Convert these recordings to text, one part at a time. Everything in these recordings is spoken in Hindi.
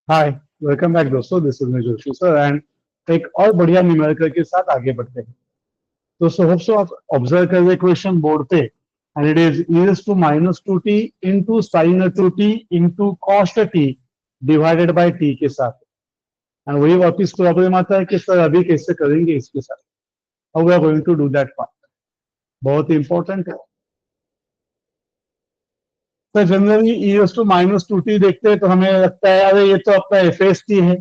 हाय, वेलकम बैक दोस्तों। This is me Joshi sir and एक और बढ़िया न्यूमेरिकल के साथ आगे बढ़ते हैं। दोस्तों होप सो आप ऑब्जर्व कर रहे क्वेश्चन बोर्ड पे and it is e to minus two T into sine two T into cos T divided by T के साथ। एंड वही वापिस प्रॉब्लम आता है कि सर अभी कैसे करेंगे इसके साथ। How we are going to do that part, बहुत ही इंपॉर्टेंट है। तो generally to minus two T देखते हैं तो हमें लगता है अरे ये तो अपना एफ एस टी है।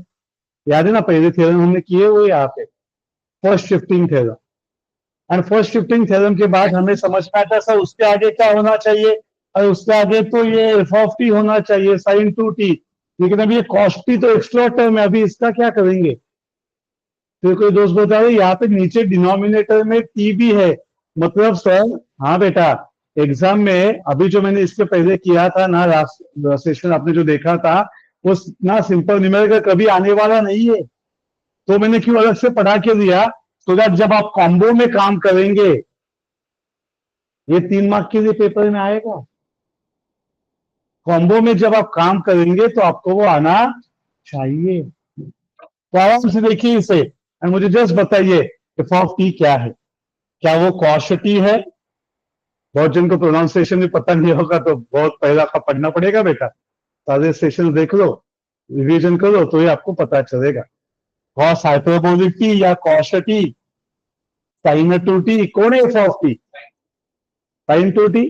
याद है ना, पहले थ्योरम हमने किए हुए यहाँ पे, first shifting theorem. And first shifting theorem के बाद हमें समझ में आता है सर उसके आगे क्या होना चाहिए, और उसके आगे तो ये एफ ऑफ टी होना चाहिए साइन टू टी। लेकिन अभी ये कॉस्ट टी तो एक्स्ट्रा टर्म है, अभी इसका क्या करेंगे। फिर कोई दोस्त बता रहे यहाँ पे नीचे डिनोमिनेटर में टी भी है, मतलब सर हाँ बेटा, एग्जाम में अभी जो मैंने इसके पहले किया था ना, सेशन आपने जो देखा था वो ना सिंपल न्यूमेरिकल कभी आने वाला नहीं है। तो मैंने क्यों अलग से पढ़ा के दिया, सो दैट जब आप कॉम्बो में काम करेंगे ये 3 मार्क के लिए पेपर में आएगा। कॉम्बो में जब आप काम करेंगे तो आपको वो आना चाहिए। तो आराम से देखिए इसे एंड मुझे जस्ट बताइए एफ ऑफ टी क्या है। क्या वो कॉस्ट टी है? बहुत जन को प्रोनाउंसिएशन भी पता नहीं होगा तो बहुत पहला का पढ़ना पड़ेगा बेटा। सारे सेशन देख लो, रिवीजन करो तो ये आपको पता चलेगा। कॉस हाइपरबोलिक टी या cosh t, sine two t, कोण F of t, sine two t.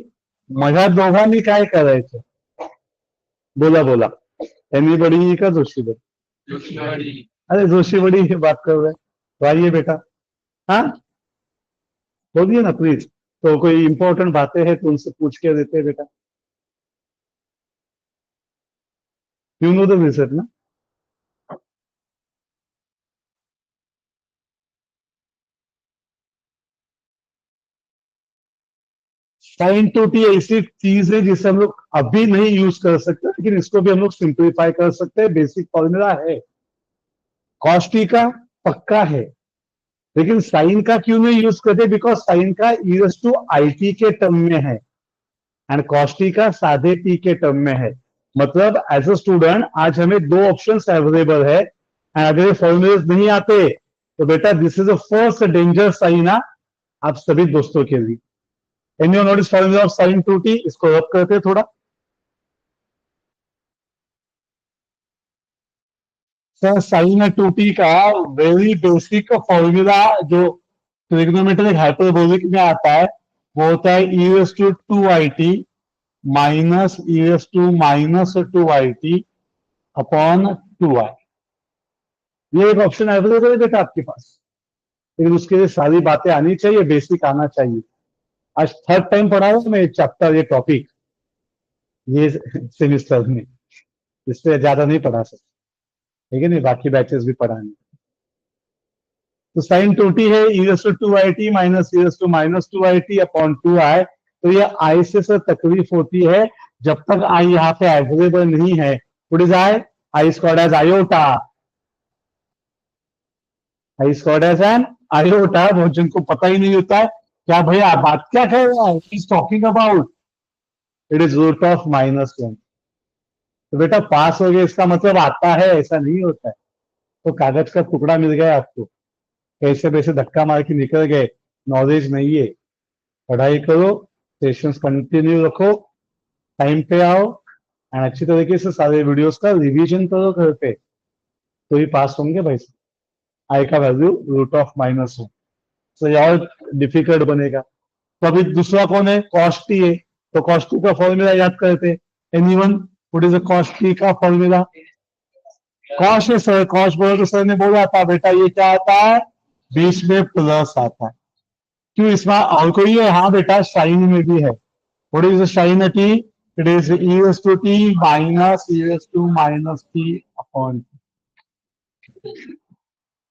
माझ्या दोघांनी काय करायचं, बोला बोला। एनीबडी का जोशीबडी? अरे जोशीबड़ी की बात कर रहे हैं तो आइए बेटा। हाँ बोलिए ना प्लीज। तो कोई इंपॉर्टेंट बातें हैं तो उनसे पूछ के देते हैं बेटा। यू नो द रिजल्ट ना। साइन टू टी ऐसी चीज है जिसे हम लोग अभी नहीं यूज कर सकते, लेकिन इसको भी हम लोग सिंप्लीफाई कर सकते हैं। बेसिक फॉर्मूला है। कॉस टी का पक्का है, लेकिन साइन का क्यों नहीं यूज करते, बिकॉज साइन का ईज टू आई टी के टर्म में है एंड कॉस टी का सादे टी के टर्म में है। मतलब एज अ स्टूडेंट आज हमें दो ऑप्शन अवेलेबल है एंड अगर ये फॉर्मूलेज नहीं आते तो बेटा this is a first danger sign आप सभी दोस्तों के लिए। Any notice formula of sine two t, इसको रब करते थोड़ा। सर साइन टू टी का वेरी बेसिक फॉर्मूला जो ट्रिग्नोमेट्रिक हाइपरबोलिक में आता है वो होता है E S to two I T minus E S to minus two I T upon two I. ये एक ऑप्शन अवेलेबल है बेटा आपके पास, लेकिन उसके लिए सारी बातें आनी चाहिए, बेसिक आना चाहिए। आज थर्ड टाइम पढ़ा रहा हूं मैं ये चैप्टर, ये टॉपिक, ये सेमिस्टर में, इससे ज्यादा नहीं पढ़ा सकता। ठीक है नहीं, बाकी बैचेस भी पढ़ाने। तो साइन टू टी है ES to I T minus ES to minus two I T upon two I. तो ये आई से सर तकलीफ होती है जब तक आई यहाँ पे अवेलेबल नहीं है। What is I? I squared as iota, I squared as an iota. बहुत जिनको पता ही नहीं होता है क्या भैया बात क्या कह रहा है, is talking about it is root of minus one. तो बेटा पास हो गया इसका मतलब आता है, ऐसा नहीं होता है। तो कागज का टुकड़ा मिल गया आपको, कैसे वैसे धक्का मार के निकल गए, नॉलेज नहीं है। पढ़ाई करो, सेशंस कंटिन्यू रखो, टाइम पे आओ एंड अच्छी तरीके से सारे वीडियोस का रिवीजन करो घर पे, तो ही पास होंगे भाई। आई का value root of minus one, तो ये और डिफिकल्ट बनेगा। तो अभी दूसरा कौन है? कॉस्ट टी है। तो कॉस्ट टी का फॉर्मूला याद करते। Anyone what is the cost T का फॉर्मूला? कॉस्ट है सर, कॉस्ट बोला तो सर ने बोला था बेटा ये क्या आता है, बीच में प्लस आता है। क्यों इसमें और कोई है? हाँ बेटा साइन में भी है। What is the sine T? It is E S to T minus E S to minus T upon.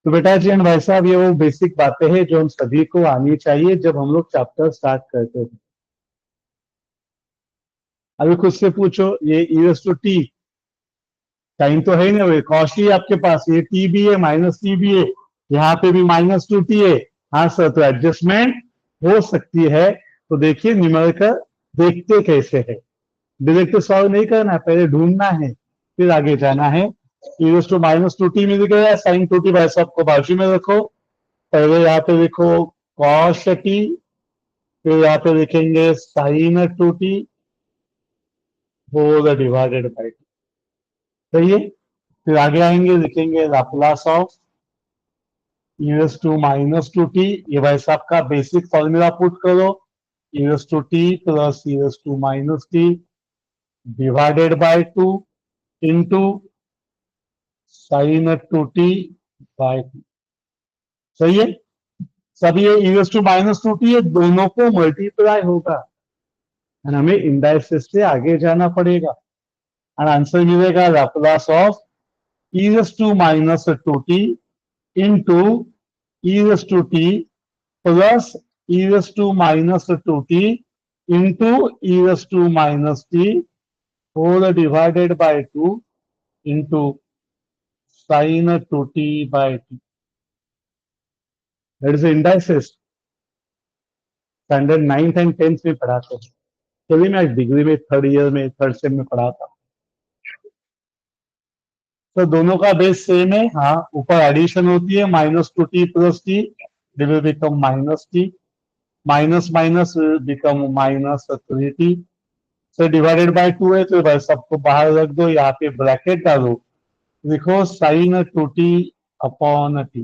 तो बेटा जी एंड भाई साहब ये वो बेसिक बातें हैं जो हम सभी को आनी चाहिए जब हम लोग चैप्टर स्टार्ट करते हैं। अभी खुद से पूछो, ये E S to T sine तो है ही ना, कॉस्ट ही आपके पास, ये टी भी है माइनस टी भी है, यहाँ पे भी माइनस टू टी है। हाँ सर, तो एडजस्टमेंट हो सकती है। तो देखिए न्यूमेरिकल देखते कैसे है, डायरेक्ट सॉल्व नहीं करना है, पहले ढूंढना है फिर आगे जाना है। e to minus two t मिल गया, साइन टू टी भाई साहब को बाजू में रखो, पहले यहाँ पे लिखो कॉस टी, फिर यहाँ पे लिखेंगे sine two T whole divided by T, सही है। फिर आगे आएंगे, लिखेंगे Laplace of e to minus two T, ये भाई साहब का बेसिक फॉर्मूला पुट करो, e to T plus e to minus T divided by two into sine two T by T, सही है। सब ये e to minus two T ये दोनों को मल्टीप्लाई होगा और हमें इंडाइसिस से आगे जाना पड़ेगा और आंसर मिलेगा Laplace of e to minus two T into e to T plus e to minus two T into e to minus T whole divided by two into sine two T by T, that is indices. Standard 9th and 10th में पढ़ाते हैं, चलिए मैं डिग्री में थर्ड ईयर में थर्ड सेम में पढ़ाता हूँ। तो दोनों का बेस सेम है, हाँ ऊपर एडिशन होती है minus two T plus T, they will become minus T, minus minus become minus three T, से डिवाइडेड बाय टू है तो भाई सबको बाहर रख दो, यहाँ पे ब्रैकेट डालो, लिखो sign two T upon T.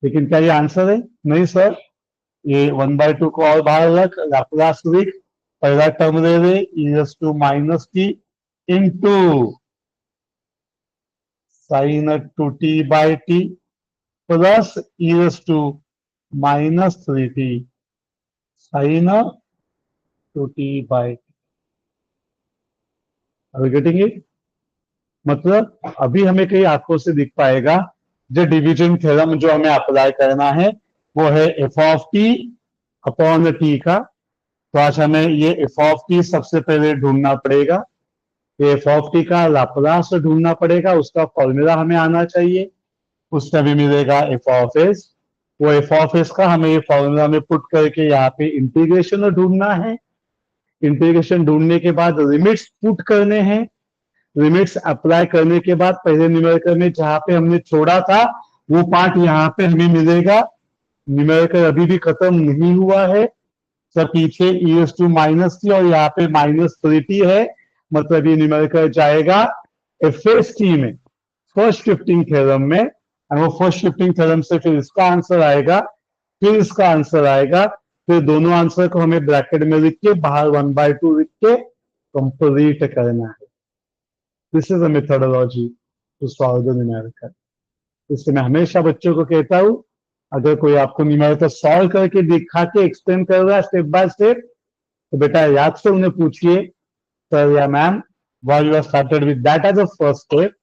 लेकिन क्या ये आंसर है? नहीं सर, ये 1/2 को और बाहर रख, लाप्लास लिख, पहला टर्म ले ले e to minus T into sine two T by T plus e to minus three T sine two T by T. अभी गेटिंग इट? मतलब अभी हमें कई आंखों से दिख पाएगा, जो डिवीजन थ्योरम जो हमें अप्लाई करना है वो है F of T upon T का। तो आज हमें ये एफ ऑफ टी सबसे पहले ढूंढना पड़ेगा, ये एफ ऑफ टी का लाप्लास ढूंढना पड़ेगा, उसका फॉर्मूला हमें आना चाहिए, उसका भी मिलेगा एफ ऑफ एस। वो एफ ऑफ एस का हमें ये फॉर्मूला में पुट करके यहाँ पे इंटीग्रेशन ढूंढना है, इंटीग्रेशन ढूंढने के बाद लिमिट्स पुट करने हैं, लिमिट्स अप्लाई करने के बाद पहले न्यूमेरिकल में जहां पे हमने छोड़ा था वो पार्ट यहाँ पे हमें मिलेगा। न्यूमेरिकल अभी भी खत्म नहीं हुआ है, सब पीछे e टू माइनस टी और यहाँ पे माइनस थ्री टी है, मतलब ये न्यूमेरिकल जाएगा एफ एस टी में, फर्स्ट शिफ्टिंग थ्योरम में, और वो फर्स्ट शिफ्टिंग थ्योरम से फिर इसका आंसर आएगा, फिर इसका आंसर आएगा, फिर दोनों आंसर को हमें ब्रैकेट में लिख के बाहर 1/2 लिख के कंप्लीट करना है। This is a methodology to solve the numerical. इससे मैं हमेशा बच्चों को कहता हूं, अगर कोई आपको न्यूमेरिकल सॉल्व करके दिखा के एक्सप्लेन कर रहा है स्टेप बाय स्टेप, तो बेटा याद से उन्हें पूछिए सर या ma'am why you are started with that as a first step,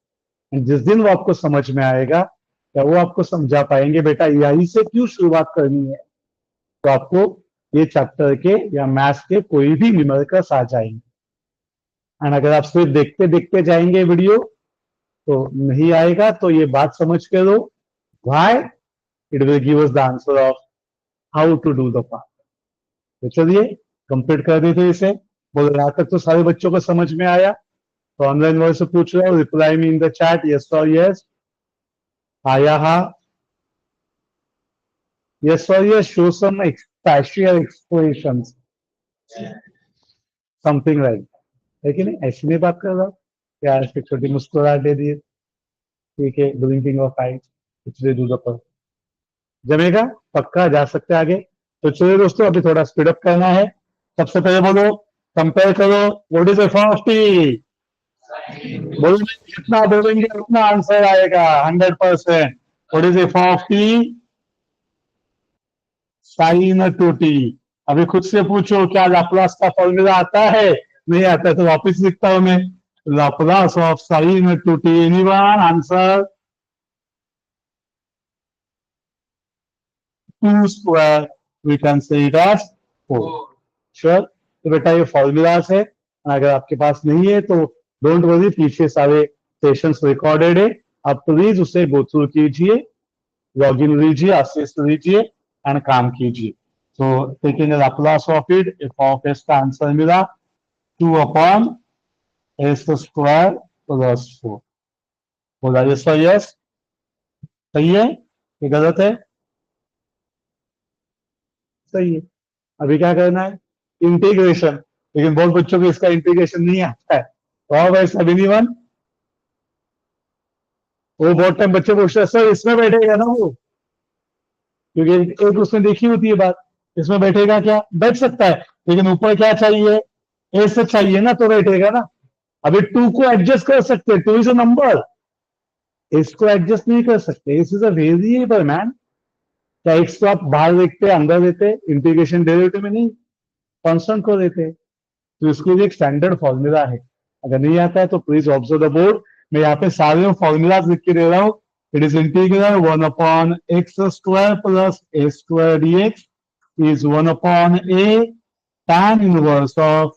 and जिस दिन वो आपको समझ में आएगा या वो आपको समझा पाएंगे बेटा यही से क्यों शुरुआत करनी है, तो आपको ये चैप्टर के या मैथ्स के कोई भी न्यूमेरिकल्स आ जाएंगे। एंड अगर आप सिर्फ देखते देखते जाएंगे वीडियो तो नहीं आएगा, तो ये बात समझ के लो, why it will give us the answer of how to do the part. तो चलिए कंप्लीट कर देते इसे। बोलो यहाँ तक तो सारे बच्चों को समझ में आया? तो ऑनलाइन वॉइस से पूछ रहा हूँ, reply me in the chat yes और यस, आया हा, यस और yes, show some special expressions something like, है कि नहीं? ऐसी नहीं बात कर रहा हूँ, प्यार से छोटी मुस्कुराहट दे दिए, ठीक है, ब्लिंकिंग ऑफ आईज, कुछ दे दूं पर जमेगा, पक्का जा सकते आगे। तो चलिए दोस्तों अभी थोड़ा स्पीड अप करना है। सबसे पहले बोलो, कंपेयर करो, what is F of T? बोलो जितना बोलेंगे उतना आंसर आएगा 100%। What is F of t? Sine two T. अभी खुद से पूछो क्या लाप्लास का फॉर्मूला आता है? नहीं आता है तो वापस लिखता हूं मैं, Laplace of sine two T, anyone answer? 2 square, we can say it as 4. Sure? तो बेटा ये फॉर्मूलाज है, अगर आपके पास नहीं है तो डोंट वरी, पीछे सारे सेशंस रिकॉर्डेड है, आप प्लीज उसे गो थ्रू कीजिए, लॉग इन लीजिए, असिस्ट लीजिए एंड काम कीजिए। तो taking Laplace of it, F of S का आंसर मिला 2 अपॉन एस स्क्वायर प्लस 4। बोला यस और यस, सही है ये गलत है? सही है। अभी क्या करना है? इंटीग्रेशन। लेकिन बहुत बच्चों को इसका इंटीग्रेशन नहीं आता है। वाह भाई सभी वन। वो बहुत टाइम बच्चे पूछते हैं सर इसमें बैठेगा ना वो, क्योंकि एक उसने देखी होती है बात, इसमें बैठेगा क्या? बैठ सकता है, लेकिन ऊपर क्या चाहिए? ए से चाहिए ना, तो बैठेगा ना। अभी टू को एडजस्ट कर सकते हैं, टू इज अ नंबर, इसको एडजस्ट नहीं कर सकते, इस इज अ वेरिएबल मैन। क्या एक्स को आप बाहर देखते अंदर देते, इंटीग्रेशन डेरिवेटिव में नहीं, कांस्टेंट को देते। तो इसके लिए एक स्टैंडर्ड फॉर्मूला है, अगर नहीं आता है तो प्लीज ऑब्जर्व द बोर्ड। मैं यहाँ पे सारे फॉर्मूलाज लिख के दे रहा हूँ। It is integral 1/x² plus a² dx is 1/a tan inverse of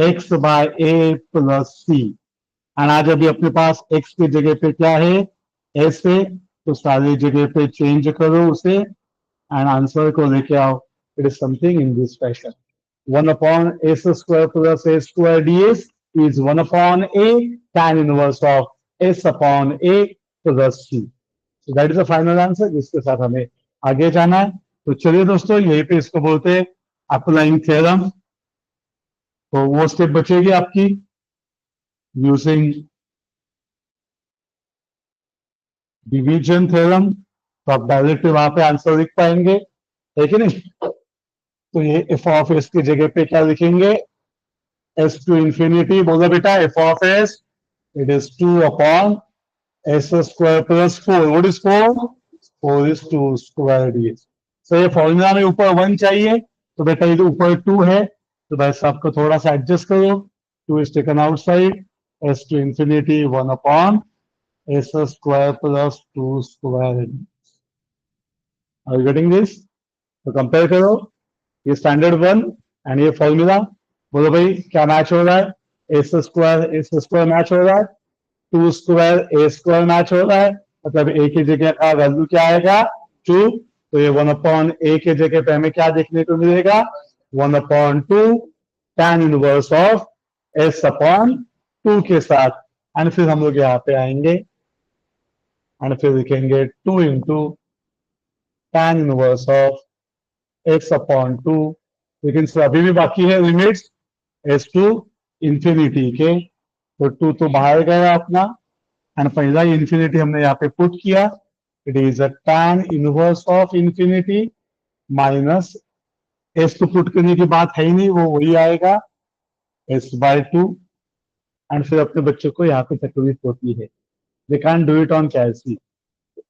x by a plus c। And आज अभी अपने पास x की जगह पे क्या है? s है, तो सारी जगह पे चेंज करो उसे एंड आंसर को लेके आओ। It is something in this fashion. 1/s² plus a² ds is 1/a tan inverse of s/a plus c। So that is the final answer जिसके साथ हमें आगे जाना है। तो चलिए दोस्तों, यहीं पे इसको बोलते हैं अप्लाइंग थ्योरम। तो वो स्टेप बचेगी आपकी यूजिंग डिवीजन थ्योरम, तो आप डायरेक्ट वहां पे आंसर लिख पाएंगे, है कि नहीं? तो ये एफ ऑफ एस की जगह पे क्या लिखेंगे? एस टू इंफिनिटी, बोलो बेटा F of S it is 2/s² plus 4। What is 4? 4 is 2² ds। तो ये फॉर्मूला में ऊपर 1 चाहिए, तो बेटा ये ऊपर 2 है, तो भाई साहब को थोड़ा सा एडजस्ट करो। 2 is taken outside, s to infinity 1/s² plus 2²। Are you getting this? तो कंपेयर करो ये स्टैंडर्ड 1 एंड ये फॉर्मूला। बोलो भाई क्या मैच हो रहा है? s² मैच हो रहा है, 2² a² मैच हो रहा है, मतलब a की जगह का वैल्यू क्या आएगा? 2। तो ये 1/a के जगह पे हमें क्या देखने को मिलेगा? 1/2 tan इनवर्स ऑफ s/2 के साथ। एंड फिर हम लोग यहाँ पे आएंगे एंड फिर लिखेंगे 2 into tan inverse of x/2। लेकिन अभी भी बाकी है लिमिट्स एस टू इंफिनिटी के, तो 2 तो बाहर गया अपना एंड पहला इंफिनिटी हमने यहाँ पे पुट किया। It is a tan inverse of infinity minus S तो पुट करने की बात है ही नहीं, वो वही आएगा s/2। एंड फिर अपने बच्चों को यहाँ पे तकलीफ होती है, they can do it on calci.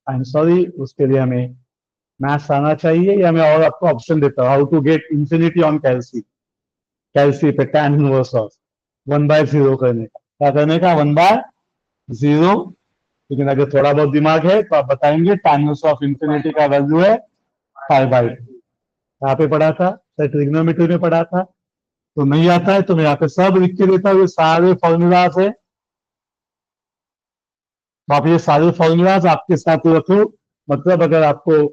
I am sorry, उसके लिए हमें मैथ्स आना चाहिए, या मैं और आपको ऑप्शन देता हूँ how to get infinity on calci. Calci पे tan इनवर्स ऑफ 1/0 करने का, क्या करने का? 1/0। लेकिन अगर थोड़ा बहुत दिमाग है तो आप बताएंगे tan इनवर्स ऑफ इंफिनिटी का वैल्यू है 5/2। यहाँ पे पढ़ा था, ट्रिग्नोमेट्री में पढ़ा था। तो नहीं आता है तो मैं यहाँ पे सब लिख के देता हूँ, ये सारे फॉर्मूलाज है। तो आप ये सारे फॉर्मूलाज आपके साथ रखो, मतलब अगर आपको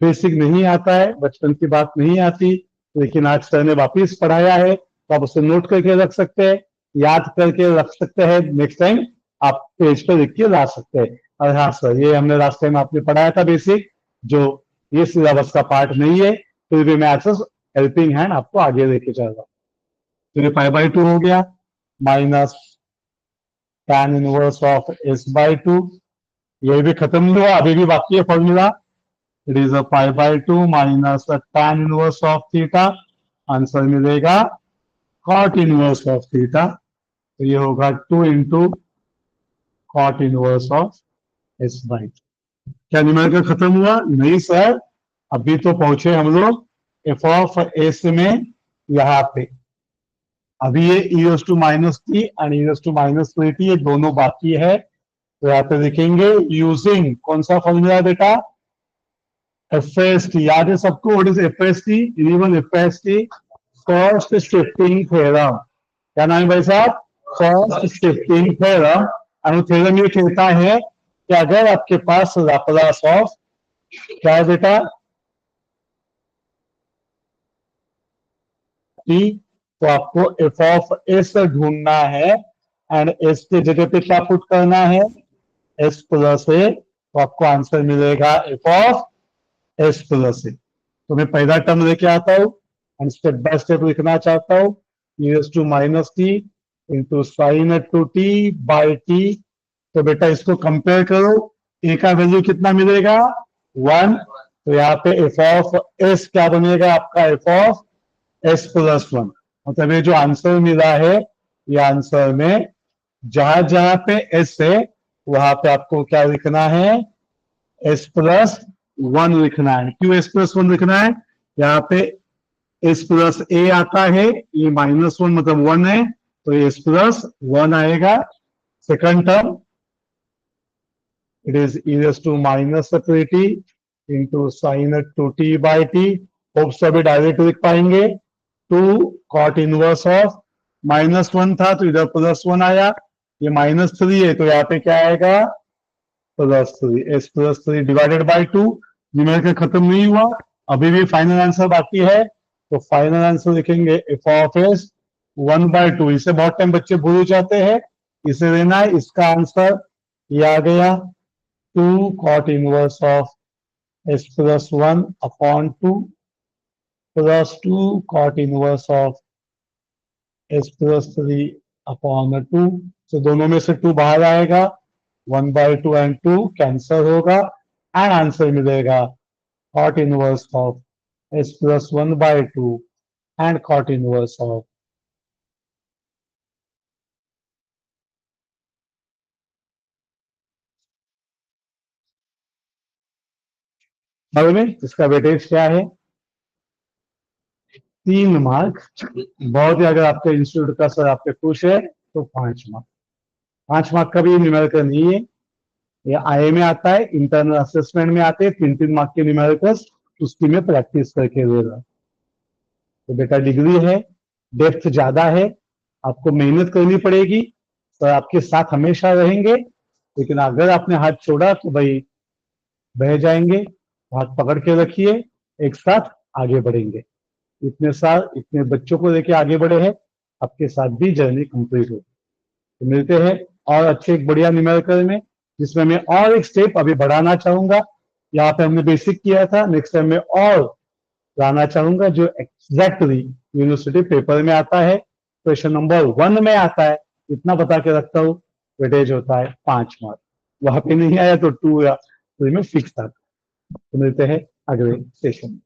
बेसिक नहीं आता है, बचपन की बात नहीं आती, लेकिन आज सर ने वापिस पढ़ाया है, तो आप उसे नोट करके रख सकते हैं, याद करके रख सकते हैं, नेक्स्ट टाइम आप पेज पे लिख के ला सकते हैं। और हाँ सर, ये हमने लास्ट टाइम आपने पढ़ाया था बेसिक, जो ये सिलेबस का पार्ट नहीं है, फिर भी मैं एक्सेस हेल्पिंग हैंड आपको आगे लेके जाऊंगा। तो ये 5/2 हो गया minus tan inverse of s/2। ये भी खत्म नहीं हुआ, अभी भी बाकी है formula. It is a 5/2 minus tan inverse of theta. Answer मिलेगा cot इनवर्स ऑफ थीटा। तो ये होगा 2 into cot inverse of s/2। क्या न्यूमेरिकल खत्म हुआ? नहीं सर, अभी तो पहुंचे हम लोग f ऑफ s में, यहाँ पे अभी ये e⁻t एंड e⁻3t ये दोनों बाकी है। तो यहाँ पे लिखेंगे यूजिंग कौन सा फॉर्मूला बेटा? FAST। याद है सबको? What is FAST? Even FAST cost shifting theorem. क्या नाम है भाई साहब? Cost shifting theorem. और थ्योरम ये कहता है कि अगर आपके पास लाप्लास ऑफ क्या है बेटा? t, तो आपको f ऑफ s ढूंढना है एंड s की जगह पे क्या पुट करना है? एस प्लस ए, तो आपको आंसर मिलेगा एफ ऑफ एस प्लस ए। तो मैं पहला टर्म लेके आता हूँ एंड स्टेप बाय स्टेप लिखना चाहता हूँ, E S to minus T into sine two T by T. तो बेटा इसको कंपेयर करो, ए का वैल्यू कितना मिलेगा 1, तो यहाँ पे एफ ऑफ एस क्या बनेगा आपका एफ ऑफ एस प्लस 1। मतलब ये जो आंसर मिला है, ये आंसर में जहां जहां पे एस है वहां पे आपको क्या लिखना है, एस प्लस 1 लिखना है। क्यों एस प्लस 1 लिखना है, यहाँ पे एस प्लस ए आता है, ये माइनस 1 मतलब 1 है, तो एस प्लस 1 आएगा। Second term it is e raised to minus t into sin 2t by t। Hope सभी डायरेक्ट लिख पाएंगे। 2 cot इनवर्स ऑफ -1 था तो इधर +1 आया, ये -3 है तो यहाँ पे क्या आएगा +3, s +3 डिवाइडेड बाय 2। न्यूमेरिकल खत्म नहीं हुआ, अभी भी फाइनल आंसर बाकी है, तो फाइनल आंसर लिखेंगे एफ ऑफ एस 1/2। इसे बहुत टाइम बच्चे भूल जाते हैं, इसे लेना है। इसका आंसर ये आ गया 2 cot inverse of s plus 1 upon 2 plus 2 cot inverse of s plus 3 upon 2। तो दोनों में से 2 बाहर आएगा, 1/2 एंड 2 कैंसल होगा एंड आंसर मिलेगा cot inverse of s plus 1/2 and cot inverse of में इसका वेटेज क्या है 3 मार्क। बहुत ही अगर आपके इंस्टीट्यूट का सर आपके खुश है तो 5 मार्क। 5 मार्क का भी न्यूमेरिकल नहीं है, ये आईए में आता है, इंटरनल असेसमेंट में आते हैं 3-3 मार्क के न्यूमेरिकल्स, उसकी मैं प्रैक्टिस करके दे रहा। तो बेटा डिग्री है, डेप्थ ज्यादा है, आपको मेहनत करनी पड़ेगी, सर आपके साथ हमेशा रहेंगे, लेकिन अगर आपने हाथ छोड़ा तो भाई बह जाएंगे। हाथ पकड़ के रखिए, एक साथ आगे बढ़ेंगे। इतने साल इतने बच्चों को लेके आगे बढ़े हैं, आपके साथ भी जर्नी कंप्लीट हो। तो मिलते हैं और अच्छे एक बढ़िया न्यूमेरिकल में, जिसमें मैं और एक स्टेप अभी बढ़ाना चाहूंगा। यहाँ पे हमने बेसिक किया था, नेक्स्ट टाइम में और लाना चाहूंगा जो एग्जैक्टली यूनिवर्सिटी पेपर में आता है, क्वेश्चन नंबर 1 में आता है। इतना बता के रखता हूँ, वेटेज होता है 5 मार्क, वहां पे नहीं आया तो 2 या 3 में फिक्स था। तो मिलते हैं अगले सेशन में।